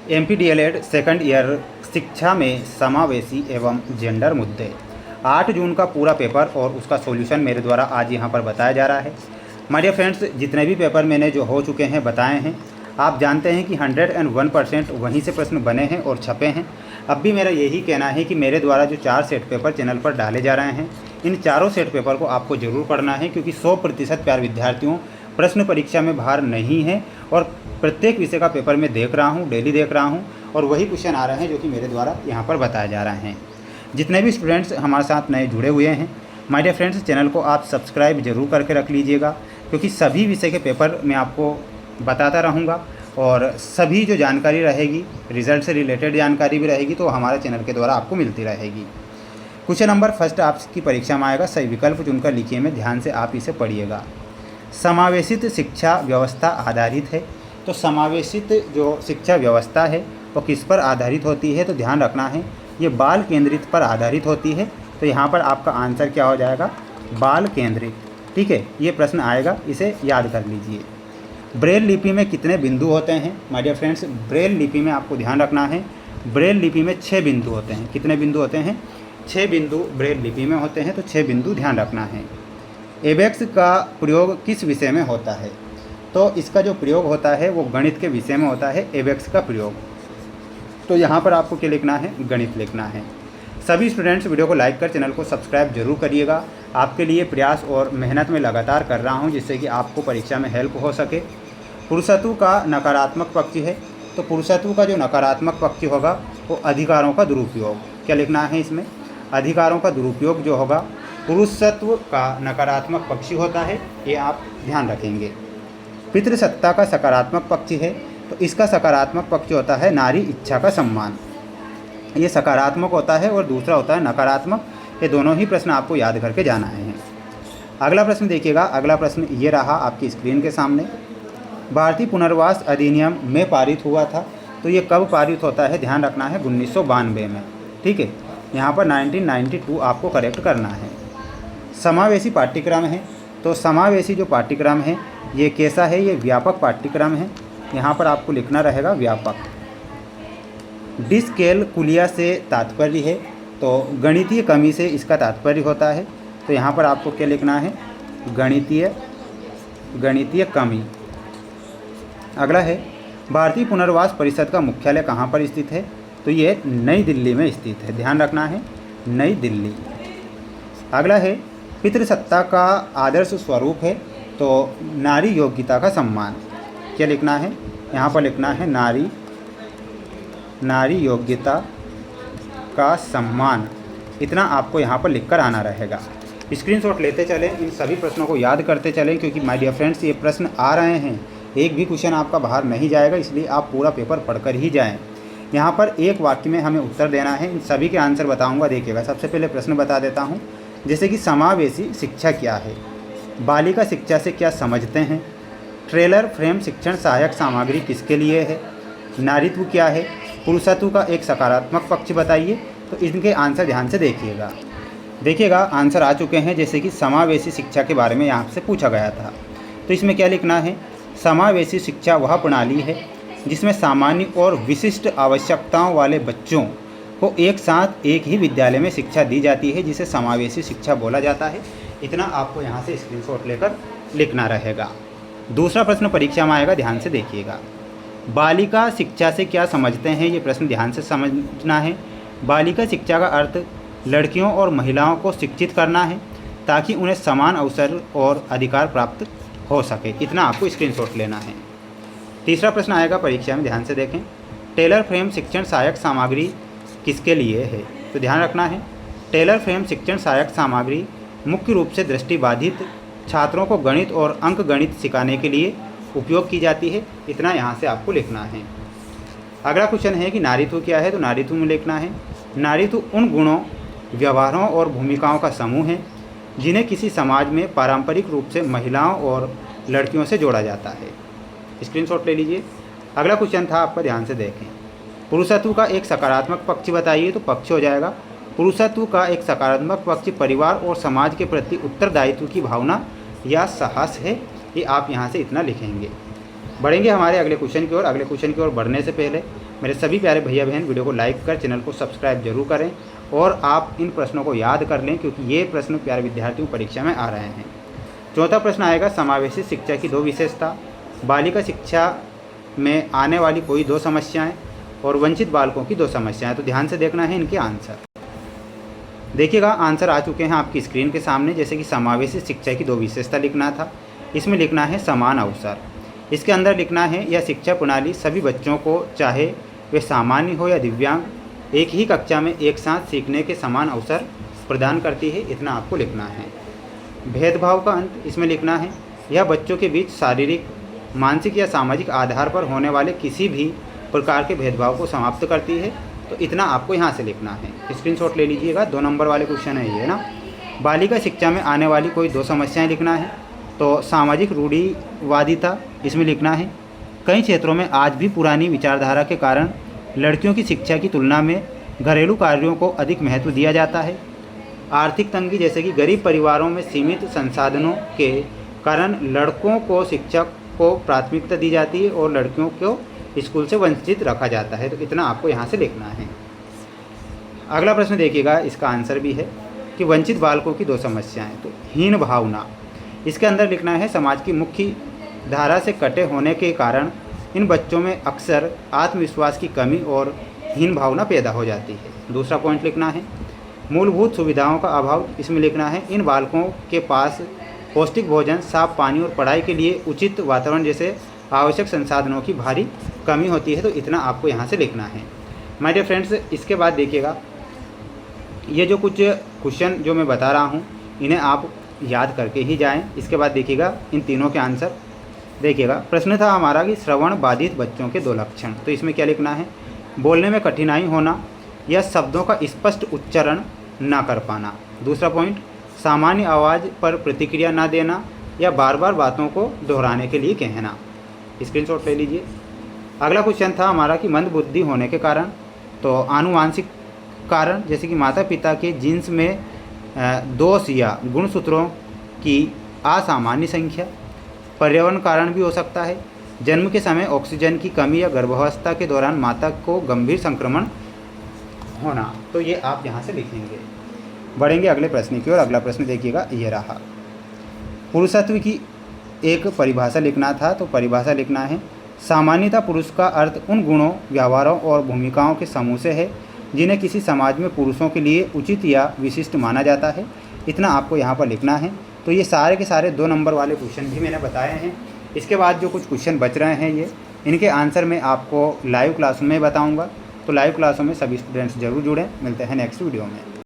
MP DElEd second year शिक्षा में समावेशी एवं जेंडर मुद्दे 8 जून का पूरा पेपर और उसका सॉल्यूशन मेरे द्वारा आज यहाँ पर बताया जा रहा है। माय डियर फ्रेंड्स, जितने भी पेपर मैंने जो हो चुके हैं बताए हैं, आप जानते हैं कि 101% वहीं से प्रश्न बने हैं और छपे हैं। अब भी मेरा यही कहना है कि मेरे द्वारा जो 4 सेट पेपर चैनल पर डाले जा रहे हैं, इन चारों सेट पेपर को आपको ज़रूर पढ़ना है, क्योंकि 100% प्यार विद्यार्थियों प्रश्न परीक्षा में बाहर नहीं है और प्रत्येक विषय का पेपर मैं देख रहा हूँ, डेली देख रहा हूँ और वही क्वेश्चन आ रहे हैं जो कि मेरे द्वारा यहाँ पर बताए जा रहे हैं। जितने भी स्टूडेंट्स हमारे साथ नए जुड़े हुए हैं, माय डियर फ्रेंड्स, चैनल को आप सब्सक्राइब जरूर करके रख लीजिएगा, क्योंकि सभी विषय के पेपर मैं आपको बताता रहूँगा और सभी जो जानकारी रहेगी, रिजल्ट से रिलेटेड जानकारी भी रहेगी, तो हमारे चैनल के द्वारा आपको मिलती रहेगी। क्वेश्चन नंबर फर्स्ट आपकी परीक्षा में आएगा, सही विकल्प चुनकर लिखिए में, ध्यान से आप इसे पढ़िएगा। समावेशित शिक्षा व्यवस्था आधारित है, तो समावेशित जो शिक्षा व्यवस्था है वो किस पर आधारित होती है, तो ध्यान रखना है ये बाल केंद्रित पर आधारित होती है। तो यहाँ पर आपका आंसर क्या हो जाएगा, बाल केंद्रित। ठीक है, ये प्रश्न आएगा, इसे याद कर लीजिए। ब्रेल लिपि में कितने बिंदु होते हैं माय डियर फ्रेंड्स? ब्रेल लिपि में आपको ध्यान रखना है, ब्रेल लिपि में 6 बिंदु होते हैं। कितने बिंदु होते हैं? 6 बिंदु ब्रेल लिपि में होते हैं, तो 6 बिंदु ध्यान रखना है। एबेक्स का प्रयोग किस विषय में होता है? तो इसका जो प्रयोग होता है वो गणित के विषय में होता है, एबेक्स का प्रयोग। तो यहाँ पर आपको क्या लिखना है, गणित लिखना है। सभी स्टूडेंट्स वीडियो को लाइक कर चैनल को सब्सक्राइब जरूर करिएगा। आपके लिए प्रयास और मेहनत में लगातार कर रहा हूँ, जिससे कि आपको परीक्षा में हेल्प हो सके। पुरुषत्व का नकारात्मक पक्ष है, तो पुरुषत्व का जो नकारात्मक पक्ष होगा वो अधिकारों का दुरुपयोग। क्या लिखना है इसमें? अधिकारों का दुरुपयोग जो होगा पुरुषत्व का नकारात्मक पक्ष होता है, ये आप ध्यान रखेंगे। पितृसत्ता का सकारात्मक पक्ष है, तो इसका सकारात्मक पक्ष होता है नारी इच्छा का सम्मान। ये सकारात्मक होता है और दूसरा होता है नकारात्मक। ये दोनों ही प्रश्न आपको याद करके जाना है। अगला प्रश्न देखिएगा। अगला प्रश्न ये रहा आपकी स्क्रीन के सामने। भारतीय पुनर्वास अधिनियम में पारित हुआ था, तो ये कब पारित होता है? ध्यान रखना है 1992 में। ठीक है, यहाँ पर 1992 आपको करेक्ट करना है। समावेशी पाठ्यक्रम है, तो समावेशी जो पाठ्यक्रम है ये कैसा है? ये व्यापक पाठ्यक्रम है। यहाँ पर आपको लिखना रहेगा व्यापक। डिस्कैलकुलिया से तात्पर्य है, तो गणितीय कमी से इसका तात्पर्य होता है। तो यहाँ पर आपको क्या लिखना है? गणितीय कमी। अगला है, भारतीय पुनर्वास परिषद का मुख्यालय कहाँ पर स्थित है? तो ये नई दिल्ली में स्थित है। ध्यान रखना है, नई दिल्ली। अगला है, पितृसत्ता का आदर्श स्वरूप है, तो नारी योग्यता का सम्मान। क्या लिखना है? यहाँ पर लिखना है नारी योग्यता का सम्मान। इतना आपको यहाँ पर लिखकर आना रहेगा। स्क्रीनशॉट लेते चलें, इन सभी प्रश्नों को याद करते चलें, क्योंकि माय डियर फ्रेंड्स ये प्रश्न आ रहे हैं, एक भी क्वेश्चन आपका बाहर नहीं जाएगा, इसलिए आप पूरा पेपर पढ़कर ही जाएं। यहाँ पर एक वाक्य में हमें उत्तर देना है, इन सभी के आंसर बताऊँगा। देखिएगा, सबसे पहले प्रश्न बता देता हूँ, जैसे कि समावेशी शिक्षा क्या है? बालिका शिक्षा से क्या समझते हैं? ट्रेलर फ्रेम शिक्षण सहायक सामग्री किसके लिए है? नारीत्व क्या है? पुरुषत्व का एक सकारात्मक पक्ष बताइए। तो इनके आंसर ध्यान से देखिएगा, आंसर आ चुके हैं। जैसे कि समावेशी शिक्षा के बारे में यहाँ से पूछा गया था, तो इसमें क्या लिखना है? समावेशी शिक्षा वह प्रणाली है जिसमें सामान्य और विशिष्ट आवश्यकताओं वाले बच्चों को एक साथ एक ही विद्यालय में शिक्षा दी जाती है, जिसे समावेशी शिक्षा बोला जाता है। इतना आपको यहाँ से स्क्रीनशॉट लेकर लिखना रहेगा। दूसरा प्रश्न परीक्षा में आएगा, ध्यान से देखिएगा। बालिका शिक्षा से क्या समझते हैं? ये प्रश्न ध्यान से समझना है। बालिका शिक्षा का अर्थ लड़कियों और महिलाओं को शिक्षित करना है, ताकि उन्हें समान अवसर और अधिकार प्राप्त हो सके। इतना आपको स्क्रीनशॉट लेना है। तीसरा प्रश्न आएगा परीक्षा में, ध्यान से देखें। टेलर फ्रेम शिक्षण सहायक सामग्री किसके लिए है? तो ध्यान रखना है, टेलर फ्रेम शिक्षण सहायक सामग्री मुख्य रूप से दृष्टिबाधित छात्रों को गणित और अंक गणित सिखाने के लिए उपयोग की जाती है। इतना यहाँ से आपको लिखना है। अगला क्वेश्चन है कि नारीत्व क्या है? तो नारीत्व में लिखना है, नारीत्व उन गुणों, व्यवहारों और भूमिकाओं का समूह है जिन्हें किसी समाज में पारंपरिक रूप से महिलाओं और लड़कियों से जोड़ा जाता है। स्क्रीनशॉट ले लीजिए। अगला क्वेश्चन था आपका, ध्यान से देखें। पुरुषत्व का एक सकारात्मक पक्ष बताइए। तो पक्ष हो जाएगा, पुरुषत्व का एक सकारात्मक पक्ष परिवार और समाज के प्रति उत्तरदायित्व की भावना या साहस है। ये आप यहाँ से इतना लिखेंगे। बढ़ेंगे हमारे अगले क्वेश्चन की ओर। अगले क्वेश्चन की ओर बढ़ने से पहले मेरे सभी प्यारे भैया बहन वीडियो को लाइक कर चैनल को सब्सक्राइब जरूर करें और आप इन प्रश्नों को याद कर लें, क्योंकि ये प्रश्न प्यारे विद्यार्थियों परीक्षा में आ रहे हैं। चौथा प्रश्न आएगा, समावेशी शिक्षा की दो विशेषता, बालिका शिक्षा में आने वाली कोई दो समस्याएं और वंचित बालकों की दो समस्याएं। तो ध्यान से देखना है इनके आंसर। देखिएगा आंसर आ चुके हैं आपकी स्क्रीन के सामने। जैसे कि समावेशी शिक्षा की दो विशेषता लिखना था, इसमें लिखना है समान अवसर। इसके अंदर लिखना है यह शिक्षा प्रणाली सभी बच्चों को, चाहे वे सामान्य हो या दिव्यांग, एक ही कक्षा में एक साथ सीखने के समान अवसर प्रदान करती है। इतना आपको लिखना है। भेदभाव का अंत, इसमें लिखना है यह बच्चों के बीच शारीरिक, मानसिक या सामाजिक आधार पर होने वाले किसी भी प्रकार के भेदभाव को समाप्त करती है। तो इतना आपको यहाँ से लिखना है। स्क्रीनशॉट ले लीजिएगा, 2 नंबर वाले क्वेश्चन है ये ना। बालिका शिक्षा में आने वाली कोई दो समस्याएं लिखना है। तो सामाजिक रूढ़िवादिता, इसमें लिखना है कई क्षेत्रों में आज भी पुरानी विचारधारा के कारण लड़कियों की शिक्षा की तुलना में घरेलू कार्यों को अधिक महत्व दिया जाता है। आर्थिक तंगी, जैसे कि गरीब परिवारों में सीमित संसाधनों के कारण लड़कों को शिक्षा को प्राथमिकता दी जाती है और लड़कियों को स्कूल से वंचित रखा जाता है। तो इतना आपको यहाँ से लिखना है। अगला प्रश्न देखिएगा, इसका आंसर भी है कि वंचित बालकों की दो समस्याएं। तो हीन भावना, इसके अंदर लिखना है समाज की मुख्य धारा से कटे होने के कारण इन बच्चों में अक्सर आत्मविश्वास की कमी और हीन भावना पैदा हो जाती है। दूसरा पॉइंट लिखना है मूलभूत सुविधाओं का अभाव, इसमें लिखना है इन बालकों के पास पौष्टिक भोजन, साफ पानी और पढ़ाई के लिए उचित वातावरण जैसे आवश्यक संसाधनों की भारी कमी होती है। तो इतना आपको यहाँ से लिखना है। माय डियर फ्रेंड्स, इसके बाद देखिएगा ये जो कुछ क्वेश्चन जो मैं बता रहा हूँ इन्हें आप याद करके ही जाएं। इसके बाद देखिएगा इन तीनों के आंसर। देखिएगा प्रश्न था हमारा कि श्रवण बाधित बच्चों के दो लक्षण। तो इसमें क्या लिखना है, बोलने में कठिनाई होना या शब्दों का स्पष्ट उच्चारण ना कर पाना। दूसरा पॉइंट, सामान्य आवाज़ पर प्रतिक्रिया ना देना या बार बार बातों को दोहराने के लिए कहना। स्क्रीनशॉट ले लीजिए। अगला क्वेश्चन था हमारा कि मंद बुद्धि होने के कारण। तो आनुवांशिक कारण, जैसे कि माता पिता के जीन्स में दोष या गुणसूत्रों की असामान्य संख्या। पर्यावरण कारण भी हो सकता है, जन्म के समय ऑक्सीजन की कमी या गर्भावस्था के दौरान माता को गंभीर संक्रमण होना। तो ये आप यहाँ से लिखेंगे। बढ़ेंगे अगले प्रश्न की ओर। अगला प्रश्न देखिएगा, ये रहा। पुरुषत्व की एक परिभाषा लिखना था। तो परिभाषा लिखना है सामान्यतः पुरुष का अर्थ उन गुणों, व्यवहारों और भूमिकाओं के समूह से है जिन्हें किसी समाज में पुरुषों के लिए उचित या विशिष्ट माना जाता है। इतना आपको यहाँ पर लिखना है। तो ये सारे के सारे 2 नंबर वाले क्वेश्चन भी मैंने बताए हैं। इसके बाद जो कुछ क्वेश्चन बच रहे हैं इनके आंसर मैं आपको लाइव क्लासों में बताऊँगा। तो लाइव क्लासों में सभी स्टूडेंट्स जरूर जुड़ें। मिलते हैं नेक्स्ट वीडियो में।